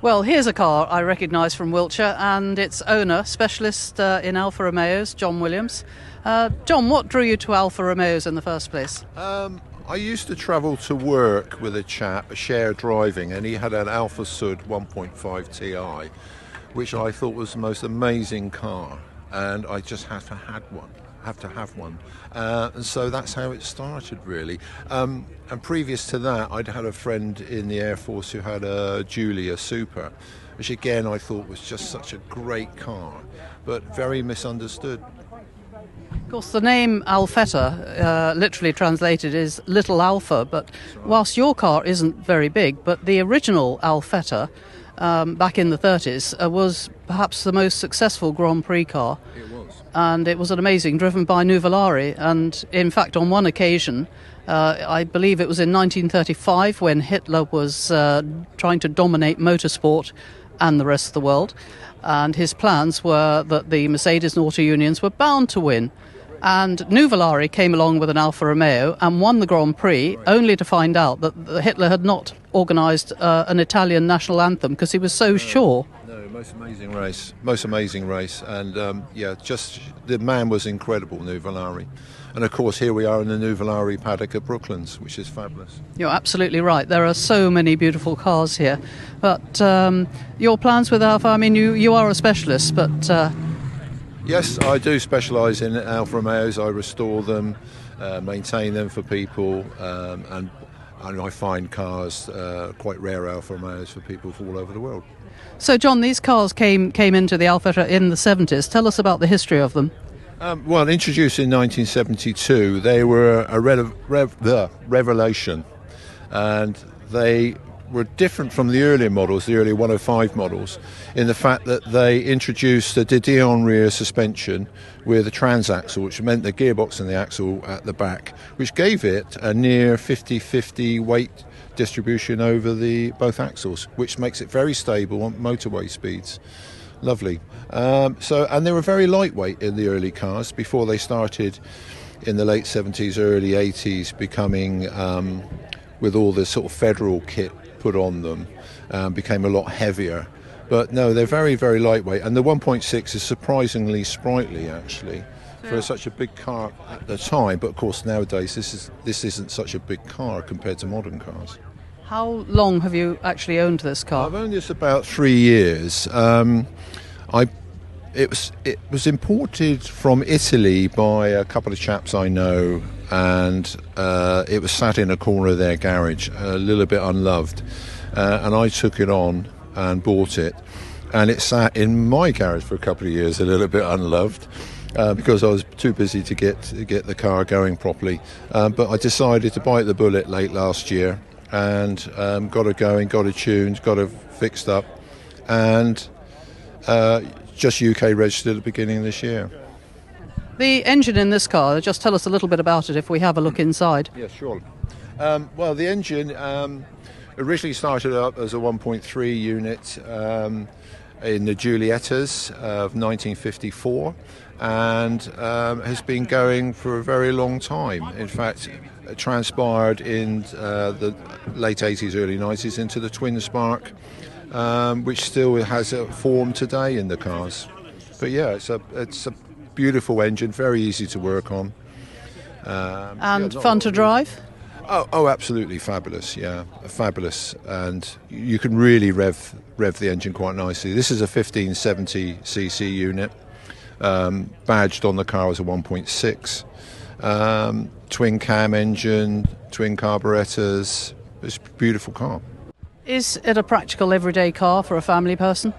Well, here's a car I recognise from Wiltshire, and its owner, specialist in Alfa Romeos, John Williams. John, what drew you to Alfa Romeos in the first place? I used to travel to work with a chap, shared driving, and he had an Alfa Sud 1.5 Ti, which I thought was the most amazing car, and I just have to have one. And so that's how it started, really. And previous to that, I'd had a friend in the Air Force who had a Giulia Super, which again I thought was just such a great car, but very misunderstood. Of course, the name Alfetta, literally translated, is Little Alfa, but whilst your car isn't very big, but the original Alfetta, back in the 30s, was perhaps the most successful Grand Prix car. It was. And it was an amazing, driven by Nuvolari. And in fact, on one occasion, I believe it was in 1935, when Hitler was trying to dominate motorsport and the rest of the world, and his plans were that the Mercedes and auto unions were bound to win. And Nuvolari came along with an Alfa Romeo and won the Grand Prix, only to find out that Hitler had not organised an Italian national anthem because he was so sure. No, most amazing race. And just the man was incredible, Nuvolari. And of course, here we are in the Nuvolari paddock at Brooklands, which is fabulous. You're absolutely right. There are so many beautiful cars here. But your plans with Alfa, I mean, you are a specialist, but... Yes, I do specialise in Alfa Romeos. I restore them, maintain them for people, and I find cars, quite rare Alfa Romeos, for people from all over the world. So, John, these cars came into the Alfetta in the 70s. Tell us about the history of them. Well, introduced in 1972, they were a revelation, and they were different from the earlier models, the early 105 models, in the fact that they introduced a de Dion rear suspension with a transaxle, which meant the gearbox and the axle at the back, which gave it a near 50-50 weight distribution over both axles, which makes it very stable on motorway speeds. Lovely. And they were very lightweight in the early cars before they started in the late 70s, early 80s, becoming, with all the sort of federal kit put on them, became a lot heavier. But no, they're very, very lightweight, and the 1.6 is surprisingly sprightly, actually, for such a big car at the time. But of course, nowadays this isn't such a big car compared to modern cars. How long have you actually owned this car? I've owned this about 3 years. It was imported from Italy by a couple of chaps I know, and it was sat in a corner of their garage, a little bit unloved, and I took it on and bought it, and it sat in my garage for a couple of years, a little bit unloved, because I was too busy to get the car going properly. But I decided to bite the bullet late last year, and got it going, got it tuned, got it fixed up, and just UK registered at the beginning of this year. The engine in this car, just tell us a little bit about it if we have a look inside. Yeah, sure. Well, the engine originally started up as a 1.3 unit in the Giuliettas of 1954, and has been going for a very long time. In fact, it transpired in the late 80s, early 90s into the twin spark, which still has a form today in the cars. But yeah, it's a beautiful engine, very easy to work on. And fun to drive? Oh, absolutely fabulous, yeah, fabulous. And you can really rev the engine quite nicely. This is a 1570cc unit, badged on the car as a 1.6. Twin cam engine, twin carburetors. It's a beautiful car. Is it a practical everyday car for a family person?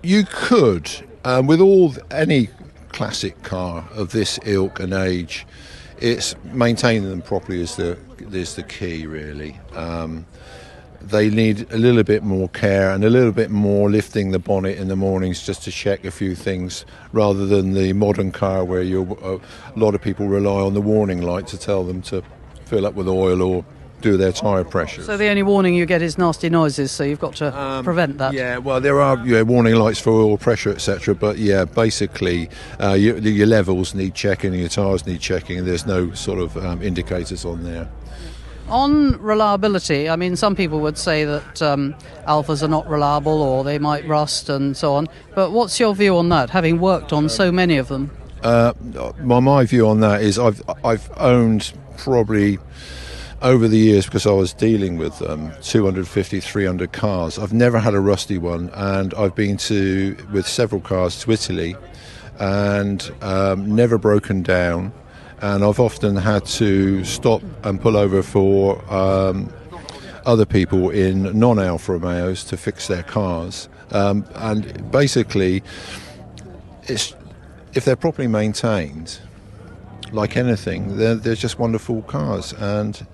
You could, with any classic car of this ilk and age, it's maintaining them properly is the key, really. They need a little bit more care and a little bit more lifting the bonnet in the mornings just to check a few things, rather than the modern car where a lot of people rely on the warning light to tell them to fill up with oil or do their tyre pressure. So the only warning you get is nasty noises, so you've got to prevent that. Yeah, well, there are warning lights for oil pressure, etc. But yeah, basically, your levels need checking, your tyres need checking, and there's no sort of indicators on there. On reliability, I mean, some people would say that Alfas are not reliable or they might rust and so on. But what's your view on that, having worked on so many of them? My view on that is I've owned probably over the years, because I was dealing with 250, 300 cars. I've never had a rusty one, and I've been with several cars to Italy and never broken down. And I've often had to stop and pull over for other people in non-Alfa Romeos to fix their cars. And basically, if they're properly maintained, like anything, they're just wonderful cars. And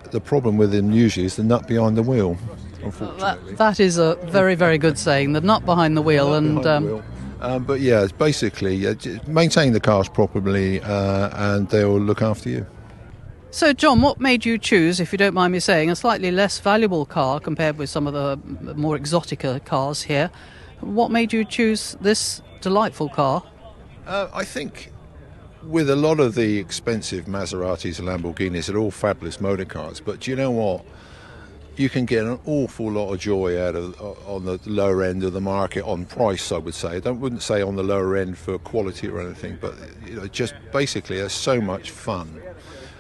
the problem with them usually is the nut behind the wheel, unfortunately. That is a very, very good saying, the nut behind the wheel. But yeah, it's basically maintain the cars properly and they'll look after you. So, John, what made you choose, if you don't mind me saying, a slightly less valuable car compared with some of the more exotica cars here? What made you choose this delightful car? I think with a lot of the expensive Maseratis and Lamborghinis, they're all fabulous motor cars, but do you know what? You can get an awful lot of joy out of on the lower end of the market on price, I would say. I wouldn't say on the lower end for quality or anything, but just basically there's so much fun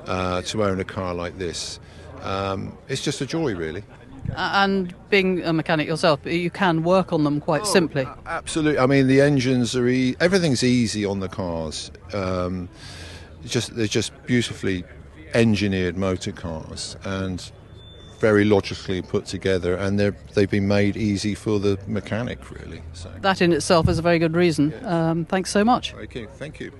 to own a car like this. It's just a joy, really. And being a mechanic yourself, you can work on them quite simply. Absolutely. I mean, the engines are everything's easy on the cars. They're just beautifully engineered motor cars and very logically put together, and they've been made easy for the mechanic, really. So. That in itself is a very good reason. Thanks so much. Okay, thank you.